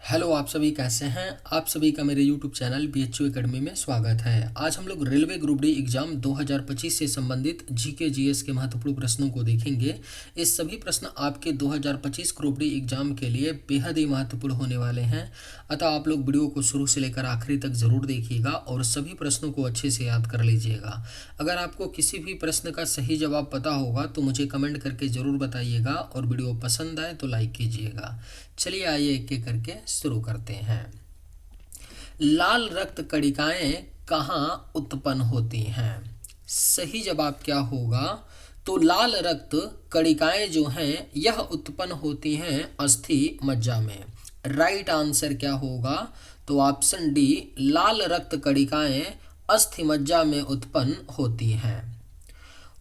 Hello, आप सभी कैसे हैं। आप सभी का मेरे यूट्यूब चैनल BHU एकेडमी में स्वागत है। आज हम लोग रेलवे ग्रुप डी एग्जाम 2025 से संबंधित जीके जीएस के महत्वपूर्ण प्रश्नों को देखेंगे। ये सभी प्रश्न आपके 2025 ग्रुप डी एग्जाम के लिए बेहद ही महत्वपूर्ण होने वाले हैं। अतः आप लोग वीडियो को शुरू से लेकर आखिरी तक जरूर देखिएगा और सभी प्रश्नों को अच्छे से याद कर लीजिएगा। अगर आपको किसी भी प्रश्न का सही जवाब पता होगा तो मुझे कमेंट करके ज़रूर बताइएगा और वीडियो पसंद आए तो लाइक कीजिएगा। चलिए आइए एक एक करके शुरू करते हैं। लाल रक्त कणिकाएं कहाँ उत्पन्न होती हैं? सही जवाब क्या होगा? तो लाल रक्त कणिकाएं जो हैं यह उत्पन्न होती हैं अस्थि मज्जा में। राइट आंसर क्या होगा? तो ऑप्शन डी, लाल रक्त कणिकाएं अस्थि मज्जा में उत्पन्न होती हैं।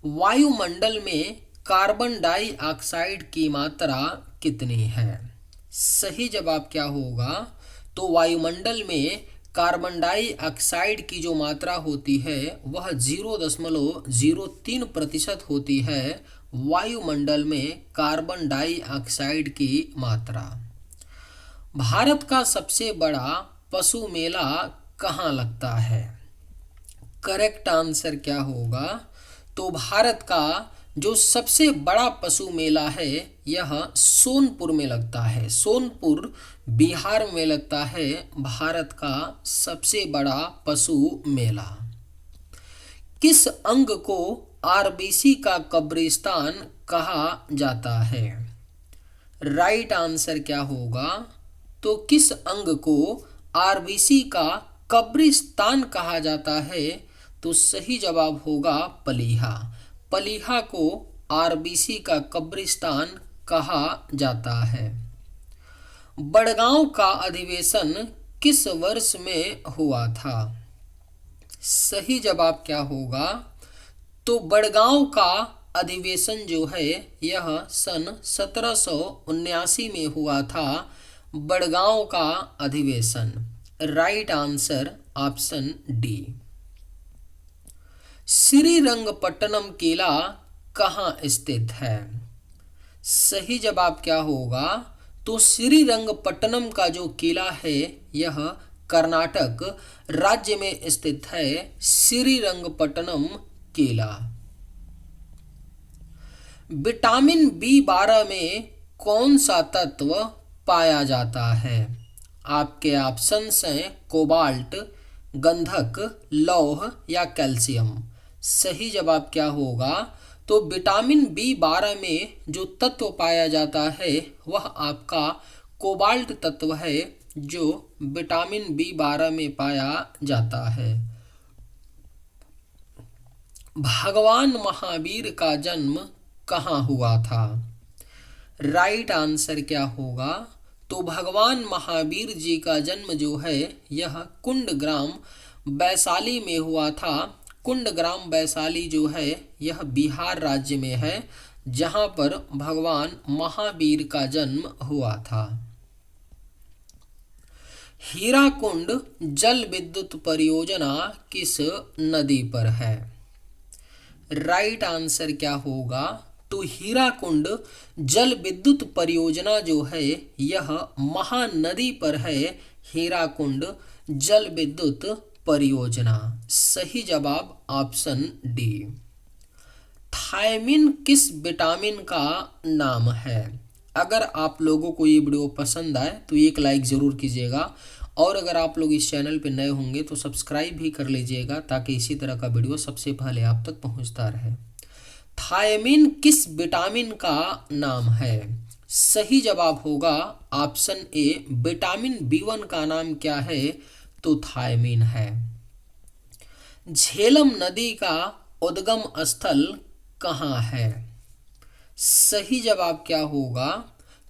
वायुमंडल में कार्बन डाइऑक्साइड की मात्रा कितनी है? सही जवाब क्या होगा? तो वायुमंडल में कार्बन डाइऑक्साइड की जो मात्रा होती है वह 0.03% होती है। वायुमंडल में कार्बन डाइऑक्साइड की मात्रा। भारत का सबसे बड़ा पशु मेला कहाँ लगता है? करेक्ट आंसर क्या होगा? तो भारत का जो सबसे बड़ा पशु मेला है यह सोनपुर में लगता है। सोनपुर बिहार में लगता है भारत का सबसे बड़ा पशु मेला। किस अंग को आरबीसी का कब्रिस्तान कहा जाता है? राइट आंसर क्या होगा? तो किस अंग को आरबीसी का कब्रिस्तान कहा जाता है? तो सही जवाब होगा प्लीहा। प्लीहा को आरबीसी का कब्रिस्तान कहा जाता है। बड़गांव का अधिवेशन किस वर्ष में हुआ था? सही जवाब क्या होगा? तो बड़गांव का अधिवेशन जो है यह सन 1779 में हुआ था। बड़गांव का अधिवेशन। Right answer option D. Srirangapatnam किला कहाँ स्थित है? सही जवाब क्या होगा? तो श्रीरंगपट्टनम का जो किला है यह कर्नाटक राज्य में स्थित है। श्रीरंगपट्टनम किला। विटामिन B12 में कौन सा तत्व पाया जाता है? आपके ऑप्शंस हैं कोबाल्ट, गंधक, लौह या कैल्शियम। सही जवाब क्या होगा? तो विटामिन B12 में जो तत्व पाया जाता है वह आपका कोबाल्ट तत्व है जो विटामिन B12 में पाया जाता है। भगवान महावीर का जन्म कहाँ हुआ था? राइट आंसर क्या होगा? तो भगवान महावीर जी का जन्म जो है यह कुंडग्राम वैशाली में हुआ था। कुंडग्राम वैशाली जो है यह बिहार राज्य में है जहां पर भगवान महावीर का जन्म हुआ था। हीराकुंड जल विद्युत परियोजना किस नदी पर है? राइट आंसर क्या होगा? तो हीराकुंड जल विद्युत परियोजना जो है यह महानदी पर है। हीराकुंड जल विद्युत परियोजना। सही जवाब ऑप्शन डी। थायमिन किस विटामिन का नाम है? अगर आप लोगों को ये वीडियो पसंद आए तो एक लाइक ज़रूर कीजिएगा और अगर आप लोग इस चैनल पर नए होंगे तो सब्सक्राइब भी कर लीजिएगा ताकि इसी तरह का वीडियो सबसे पहले आप तक पहुंचता रहे। थायमिन किस विटामिन का नाम है? सही जवाब होगा ऑप्शन ए, विटामिन B1 का नाम क्या है? तो थायमिन है। झेलम नदी का उद्गम स्थल कहाँ है? सही जवाब क्या होगा?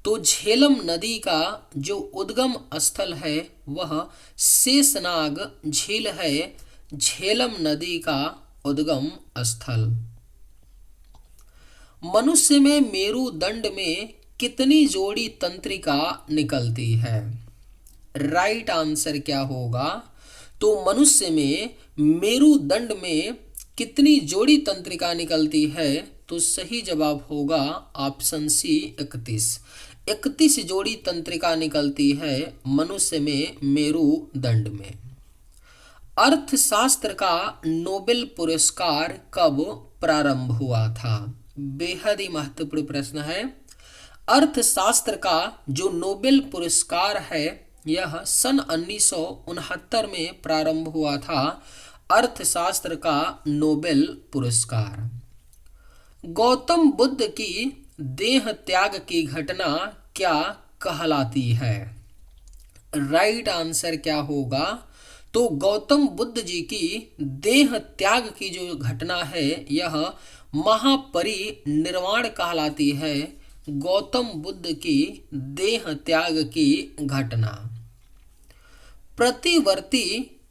तो झेलम नदी का जो उद्गम स्थल है वह शेषनाग झील है। झेलम नदी का उद्गम स्थल। मनुष्य में मेरुदंड में कितनी जोड़ी तंत्रिका निकलती है? राइट आंसर क्या होगा? तो मनुष्य में मेरुदंड में कितनी जोड़ी तंत्रिका निकलती है? तो सही जवाब होगा ऑप्शन सी 31। 31 जोड़ी तंत्रिका निकलती है मनुष्य में मेरुदंड में। अर्थशास्त्र का नोबेल पुरस्कार कब प्रारंभ हुआ था? बेहद ही महत्वपूर्ण प्रश्न है। अर्थशास्त्र का जो नोबेल पुरस्कार है यह सन 1969 में प्रारंभ हुआ था। अर्थशास्त्र का नोबेल पुरस्कार। गौतम बुद्ध की देह त्याग की घटना क्या कहलाती है? राइट आंसर क्या होगा? तो गौतम बुद्ध जी की देह त्याग की जो घटना है यह महापरिनिर्वाण कहलाती है। गौतम बुद्ध की देह त्याग की घटना। प्रतिवर्ती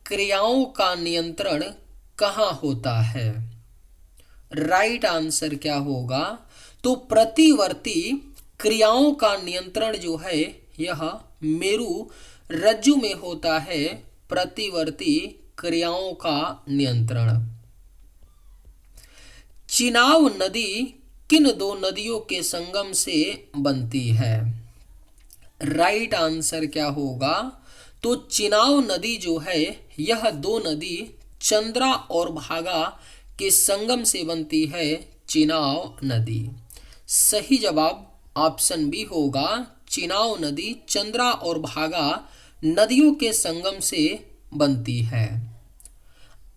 क्रियाओं का नियंत्रण कहाँ होता है? राइट आंसर क्या होगा? तो प्रतिवर्ती क्रियाओं का नियंत्रण जो है यह मेरु रज्जु में होता है। प्रतिवर्ती क्रियाओं का नियंत्रण। चिनाब नदी किन दो नदियों के संगम से बनती है? राइट आंसर क्या होगा? तो चिनाब नदी जो है यह दो नदी चंद्रा और भागा के संगम से बनती है। चिनाब नदी। सही जवाब ऑप्शन बी होगा। चिनाब नदी चंद्रा और भागा नदियों के संगम से बनती है।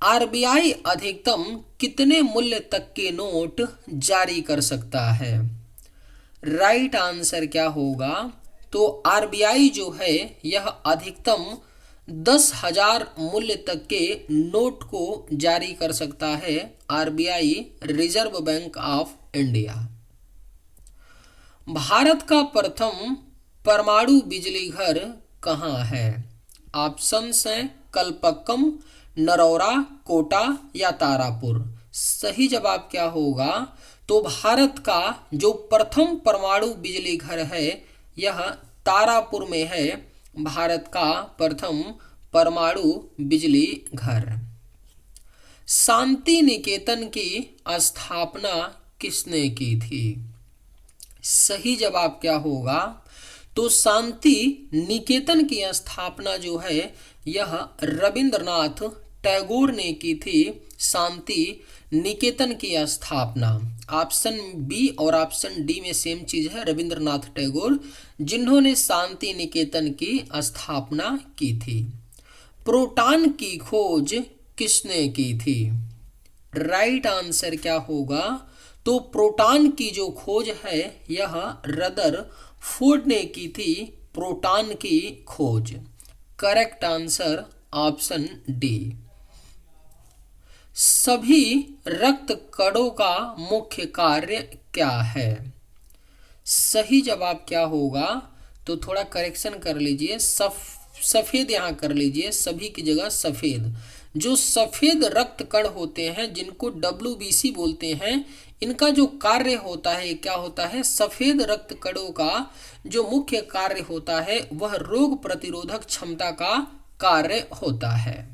आरबीआई अधिकतम कितने मूल्य तक के नोट जारी कर सकता है? राइट आंसर क्या होगा? तो आरबीआई जो है यह अधिकतम 10,000 मूल्य तक के नोट को जारी कर सकता है। RBI reserve bank of India. Bharat का प्रथम परमाणु बिजली घर कहाँ है? ऑप्शंस हैं कलपक्कम, नरौरा, कोटा या तारापुर। सही जवाब क्या होगा? तो भारत का जो प्रथम परमाणु बिजली घर है यह तारापुर में है। भारत का प्रथम परमाणु बिजली घर। शांति निकेतन की स्थापना किसने की थी? सही जवाब क्या होगा? तो शांति निकेतन की स्थापना जो है यह रविंद्रनाथ टैगोर ने की थी। शांति निकेतन की स्थापना। ऑप्शन बी और ऑप्शन डी में सेम चीज है। रविंद्रनाथ टैगोर जिन्होंने शांति निकेतन की स्थापना की थी। प्रोटॉन की खोज किसने की थी? राइट आंसर क्या होगा? तो प्रोटॉन की जो खोज है यह रदरफोर्ड ने की थी। प्रोटॉन की खोज। Correct answer option D. सभी रक्त कणों का मुख्य कार्य क्या है? सही जवाब क्या होगा? तो थोड़ा करेक्शन कर लीजिए। सफेद यहाँ कर लीजिए, सभी की जगह सफेद। जो सफेद रक्त कण होते हैं जिनको WBC बोलते हैं, इनका जो कार्य होता है क्या होता है? सफेद रक्त कणों का जो मुख्य कार्य होता है वह रोग प्रतिरोधक क्षमता का कार्य होता है।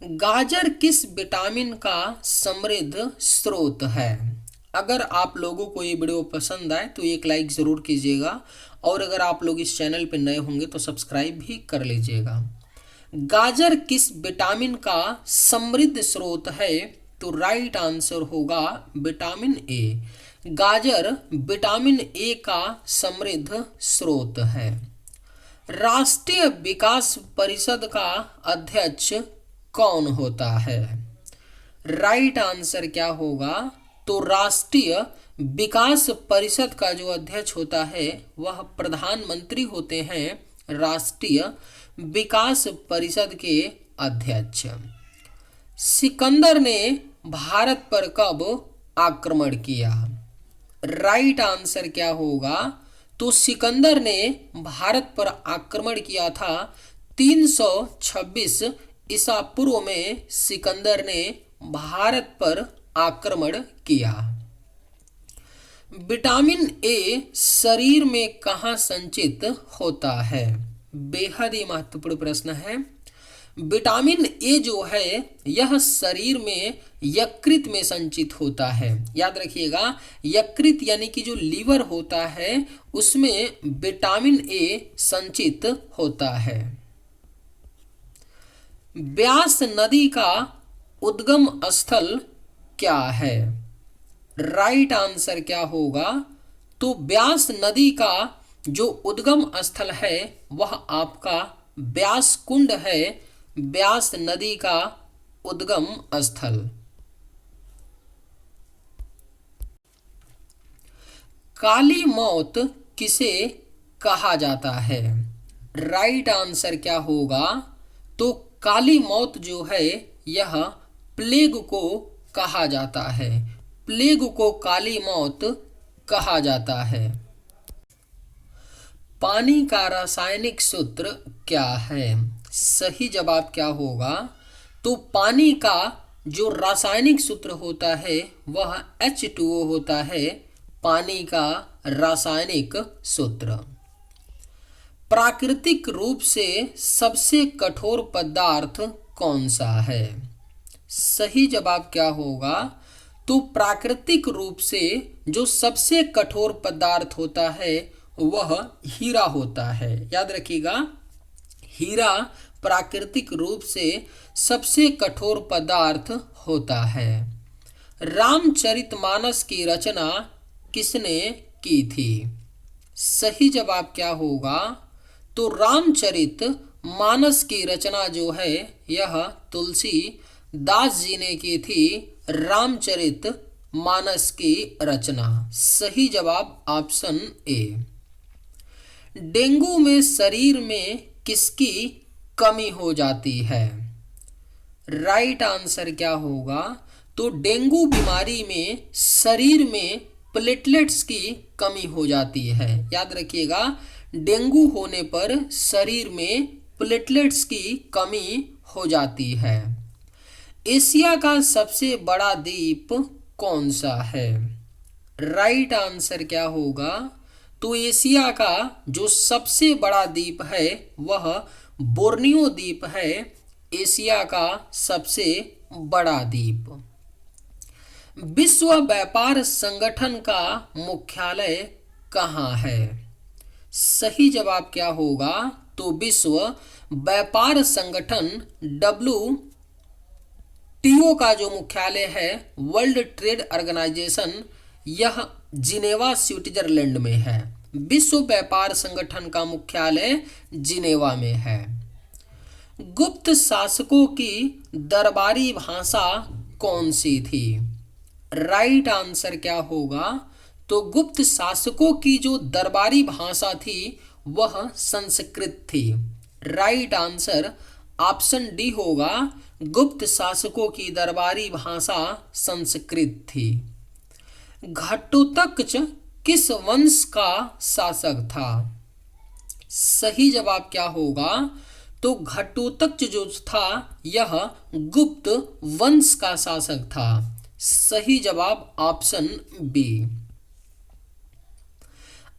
गाजर किस विटामिन का समृद्ध स्रोत है? अगर आप लोगों को ये वीडियो पसंद आए तो एक लाइक ज़रूर कीजिएगा और अगर आप लोग इस चैनल पर नए होंगे तो सब्सक्राइब भी कर लीजिएगा। गाजर किस विटामिन का समृद्ध स्रोत है? तो राइट आंसर होगा विटामिन ए। गाजर विटामिन ए का समृद्ध स्रोत है। राष्ट्रीय विकास परिषद का अध्यक्ष कौन होता है? राइट आंसर क्या होगा? तो राष्ट्रीय विकास परिषद का जो अध्यक्ष होता है वह प्रधानमंत्री होते हैं। राष्ट्रीय विकास परिषद के अध्यक्ष। सिकंदर ने भारत पर कब आक्रमण किया? राइट आंसर क्या होगा? तो सिकंदर ने भारत पर आक्रमण किया था 326 ईसा पूर्व में। सिकंदर ने भारत पर आक्रमण किया। विटामिन ए शरीर में कहाँ संचित होता है? बेहद ही महत्वपूर्ण प्रश्न है। विटामिन ए जो है यह शरीर में यकृत में संचित होता है। याद रखिएगा, यकृत यानी कि जो लीवर होता है उसमें विटामिन ए संचित होता है। ब्यास नदी का उद्गम स्थल क्या है? राइट आंसर क्या होगा? तो ब्यास नदी का जो उद्गम स्थल है वह आपका ब्यास कुंड है। ब्यास नदी का उद्गम स्थल। काली मौत किसे कहा जाता है? राइट आंसर क्या होगा? तो काली मौत जो है यह प्लेग को कहा जाता है। प्लेग को काली मौत कहा जाता है। पानी का रासायनिक सूत्र क्या है? सही जवाब क्या होगा? तो पानी का जो रासायनिक सूत्र होता है वह H2O होता है। पानी का रासायनिक सूत्र। प्राकृतिक रूप से सबसे कठोर पदार्थ कौन सा है? सही जवाब क्या होगा? तो प्राकृतिक रूप से जो सबसे कठोर पदार्थ होता है वह हीरा होता है। याद रखिएगा, हीरा प्राकृतिक रूप से सबसे कठोर पदार्थ होता है। रामचरितमानस की रचना किसने की थी? सही जवाब क्या होगा? तो रामचरित मानस की रचना जो है यह तुलसी दास जी ने की थी। रामचरित मानस की रचना। सही जवाब ऑप्शन ए। डेंगू में शरीर में किसकी कमी हो जाती है? राइट आंसर क्या होगा? तो डेंगू बीमारी में शरीर में प्लेटलेट्स की कमी हो जाती है। याद रखिएगा, डेंगू होने पर शरीर में प्लेटलेट्स की कमी हो जाती है। एशिया का सबसे बड़ा द्वीप कौन सा है? राइट आंसर क्या होगा? तो एशिया का जो सबसे बड़ा द्वीप है वह बोर्नियो द्वीप है। एशिया का सबसे बड़ा द्वीप। विश्व व्यापार संगठन का मुख्यालय कहाँ है? सही जवाब क्या होगा? तो विश्व व्यापार संगठन WTO का जो मुख्यालय है, वर्ल्ड ट्रेड ऑर्गेनाइजेशन, यह जिनेवा स्विट्जरलैंड में है। विश्व व्यापार संगठन का मुख्यालय जिनेवा में है। गुप्त शासकों की दरबारी भाषा कौन सी थी? राइट आंसर क्या होगा? तो गुप्त शासकों की जो दरबारी भाषा थी वह संस्कृत थी। राइट आंसर ऑप्शन डी होगा। गुप्त शासकों की दरबारी भाषा संस्कृत थी। घटोत्कच किस वंश का शासक था? सही जवाब क्या होगा? तो घटोत्कच जो था यह गुप्त वंश का शासक था। सही जवाब ऑप्शन बी।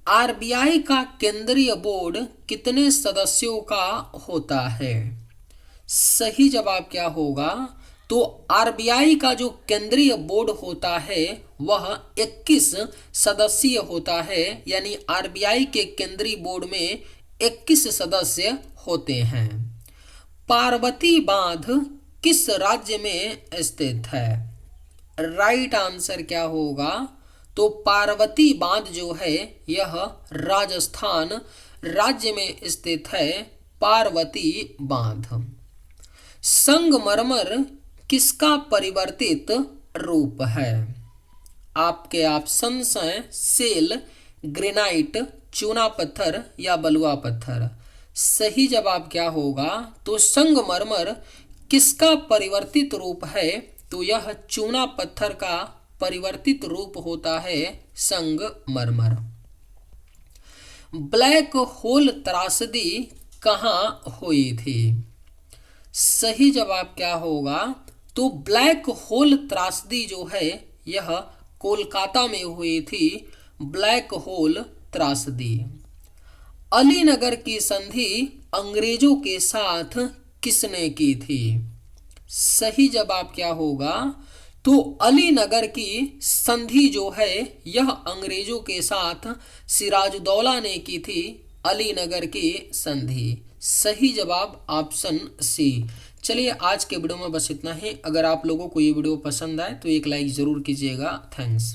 आरबीआई का केंद्रीय बोर्ड कितने सदस्यों का होता है? सही जवाब क्या होगा? तो आरबीआई का जो केंद्रीय बोर्ड होता है वह 21 सदस्यीय होता है। यानी आरबीआई के केंद्रीय बोर्ड में 21 सदस्य होते हैं। पार्वती बांध किस राज्य में स्थित है? राइट आंसर क्या होगा? तो पार्वती बांध जो है यह राजस्थान राज्य में स्थित है। पार्वती बांध। संगमरमर किसका परिवर्तित रूप है? आपके ऑप्शंस हैं सेल, ग्रेनाइट, चूना पत्थर या बलुआ पत्थर। सही जवाब क्या होगा? तो संगमरमर किसका परिवर्तित रूप है? तो यह चूना पत्थर का परिवर्तित रूप होता है संगमरमर। ब्लैक होल त्रासदी कहाँ हुई थी? सही जवाब क्या होगा? तो ब्लैक होल त्रासदी जो है यह कोलकाता में हुई थी। ब्लैक होल त्रासदी। अलीनगर की संधि अंग्रेजों के साथ किसने की थी? सही जवाब क्या होगा? तो अलीनगर की संधि जो है यह अंग्रेजों के साथ सिराजुद्दौला ने की थी। अलीनगर की संधि। सही जवाब ऑप्शन सी। चलिए आज के वीडियो में बस इतना ही। अगर आप लोगों को ये वीडियो पसंद आए तो एक लाइक ज़रूर कीजिएगा। थैंक्स।